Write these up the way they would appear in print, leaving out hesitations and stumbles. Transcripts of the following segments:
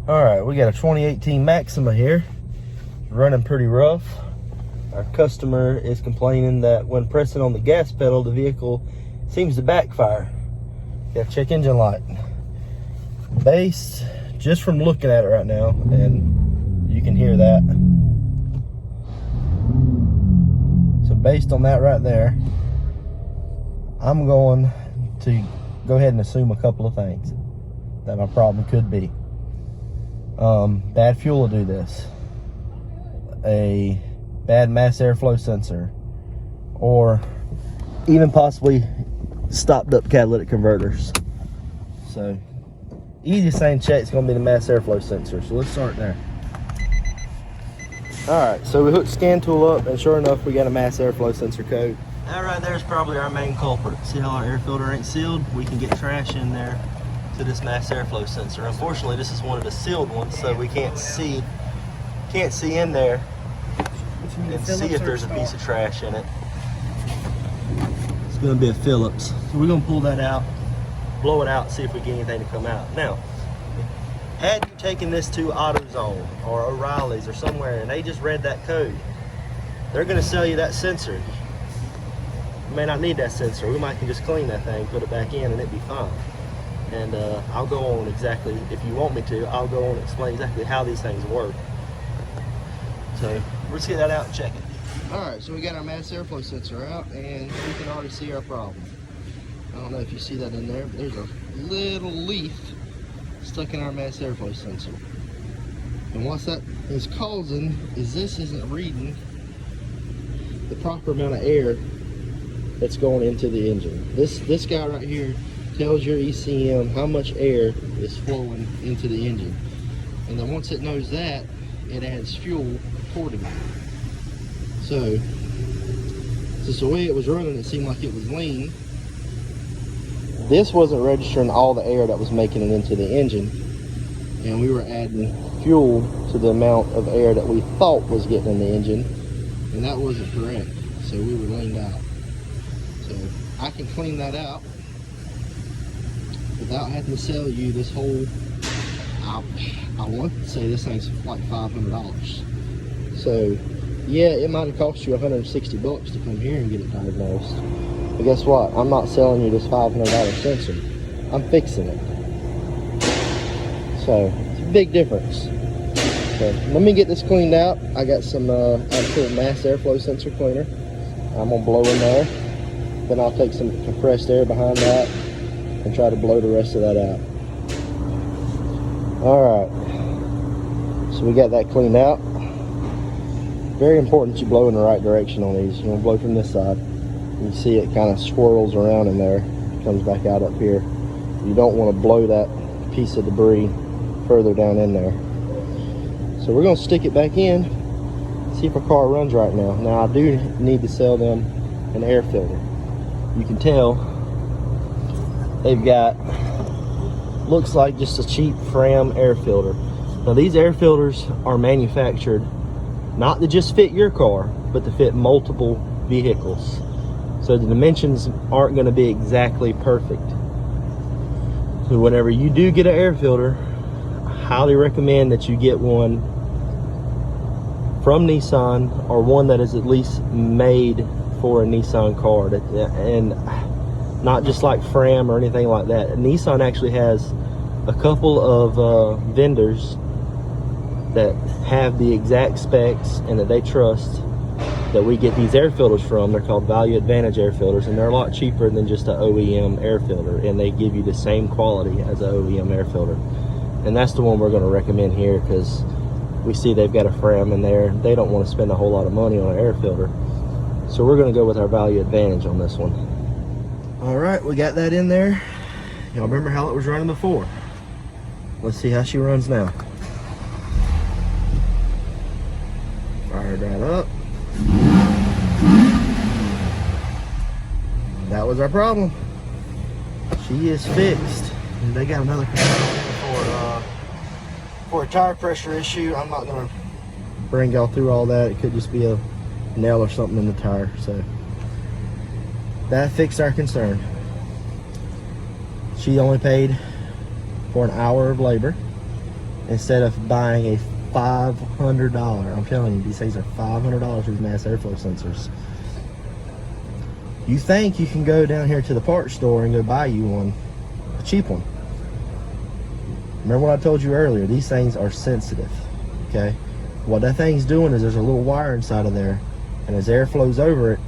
Alright, we got a 2018 Maxima here, running pretty rough. Our customer is complaining that when pressing on the gas pedal, the vehicle seems to backfire. Yeah, check engine light. Based, just from looking at it right now, and you can hear that. So based on that right there, I'm going to go ahead and assume a couple of things that my problem could be. Bad fuel will do this. A bad mass airflow sensor, or even possibly stopped up catalytic converters. So easiest thing to check is going to be the mass airflow sensor. So let's start there. Alright, so we hooked the scan tool up, and sure enough, we got a mass airflow sensor code. That right there is probably our main culprit. See how our air filter ain't sealed? We can get trash in there to this mass airflow sensor. Unfortunately, this is one of the sealed ones, so we can't see in there and see if there's a piece of trash in it. It's going to be a Phillips. So we're going to pull that out, blow it out, see if we get anything to come out. Now, had you taken this to AutoZone or O'Reilly's or somewhere and they just read that code, they're going to sell you that sensor. You may not need that sensor. We might can just clean that thing, put it back in, and it'd be fine. And I'll go on exactly, if you want me to, I'll go on and explain exactly how these things work. So let's get that out and check it. All right, so we got our mass airflow sensor out, and we can already see our problem. I don't know if you see that in there, but there's a little leaf stuck in our mass airflow sensor. And what that is causing is this isn't reading the proper amount of air that's going into the engine. This guy right here tells your ECM how much air is flowing into the engine. And then once it knows that, it adds fuel accordingly. So, just the way it was running, it seemed like it was lean. This wasn't registering all the air that was making it into the engine, and we were adding fuel to the amount of air that we thought was getting in the engine, and that wasn't correct. So we were leaned out. So I can clean that out without having to sell you this whole, I want to say this thing's like $500. So yeah, it might have cost you $160 to come here and get it diagnosed. But guess what? I'm not selling you this $500 sensor. I'm fixing it. So it's a big difference. So let me get this cleaned out. I got some actual mass airflow sensor cleaner. I'm gonna blow in there. Then I'll take some compressed air behind that and try to blow the rest of that out. All right. So we got that cleaned out. Very important that you blow in the right direction on these. You want to blow from this side. You see it kind of swirls around in there, comes back out up here. You don't want to blow that piece of debris further down in there. So we're going to stick it back in, see if our car runs right now. Now I do need to sell them an air filter. You can tell they've got, looks like just a cheap Fram air filter. Now these air filters are manufactured not to just fit your car, but to fit multiple vehicles. So the dimensions aren't going to be exactly perfect. So whenever you do get an air filter, I highly recommend that you get one from Nissan, or one that is at least made for a Nissan car, and not just like Fram or anything like that. Nissan actually has a couple of vendors that have the exact specs and that they trust, that we get these air filters from. They're called Value Advantage air filters, and they're a lot cheaper than just an OEM air filter, and they give you the same quality as an OEM air filter. And that's the one we're going to recommend here, because we see they've got a Fram in there. They don't want to spend a whole lot of money on an air filter, so we're going to go with our Value Advantage on this one. All right, we got that in there. Y'all remember how it was running before? Let's see how she runs now. Fire that up. That was our problem. She is fixed. And they got another component for a tire pressure issue. I'm not gonna bring y'all through all that. It could just be a nail or something in the tire. So that fixed our concern. She only paid for an hour of labor. instead of buying a $500, I'm telling you, these things are $500 for these mass airflow sensors. You think you can go down here to the parts store and go buy you one, a cheap one. Remember what I told you earlier, these things are sensitive, okay? What that thing's doing is there's a little wire inside of there, and as air flows over it,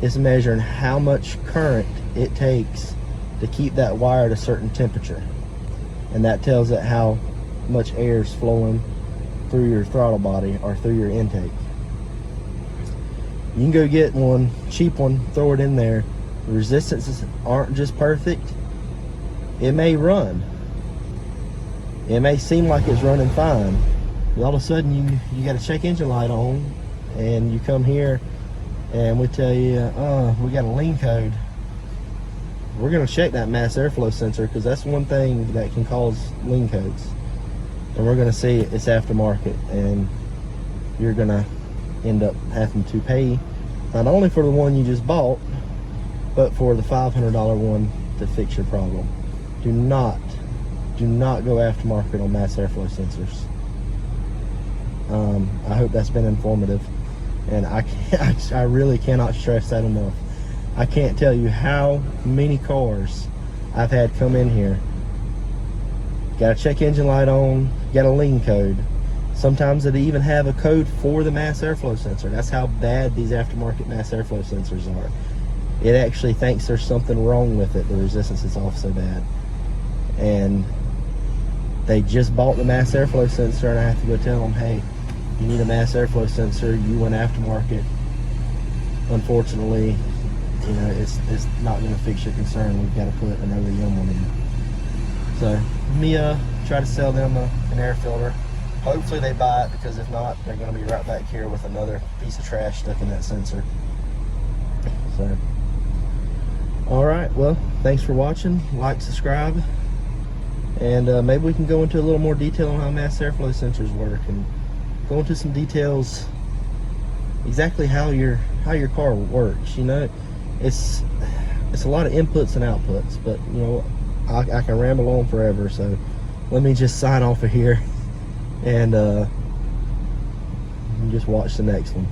it's measuring how much current it takes to keep that wire at a certain temperature. And that tells it how much air is flowing through your throttle body or through your intake. You can go get one, cheap one, throw it in there. The resistances aren't just perfect. It may run. It may seem like it's running fine. But all of a sudden you got a check engine light on, and you come here and we tell you, we got a lean code. We're gonna check that mass airflow sensor, because that's one thing that can cause lean codes. And we're gonna see it's aftermarket, and you're gonna end up having to pay not only for the one you just bought, but for the $500 one to fix your problem. Do not go aftermarket on mass airflow sensors. I hope that's been informative, and I really cannot stress that enough. I can't tell you how many cars I've had come in here, got a check engine light on, got a lean code. Sometimes they even have a code for the mass airflow sensor. That's how bad these aftermarket mass airflow sensors are. It actually thinks there's something wrong with it. The resistance is off so bad. And they just bought the mass airflow sensor, and I have to go tell them, hey, you need a mass airflow sensor. You went aftermarket. Unfortunately, you know, it's not going to fix your concern. We've got to put an OEM one in. So let me try to sell them an air filter. Hopefully they buy it, because if not, they're going to be right back here with another piece of trash stuck in that sensor. So, all right, well, thanks for watching. Like, subscribe, and maybe we can go into a little more detail on how mass airflow sensors work, and go into some details exactly how your car works. You know, it's a lot of inputs and outputs, but you know, I can ramble on forever. So let me just sign off of here, and just watch the next one.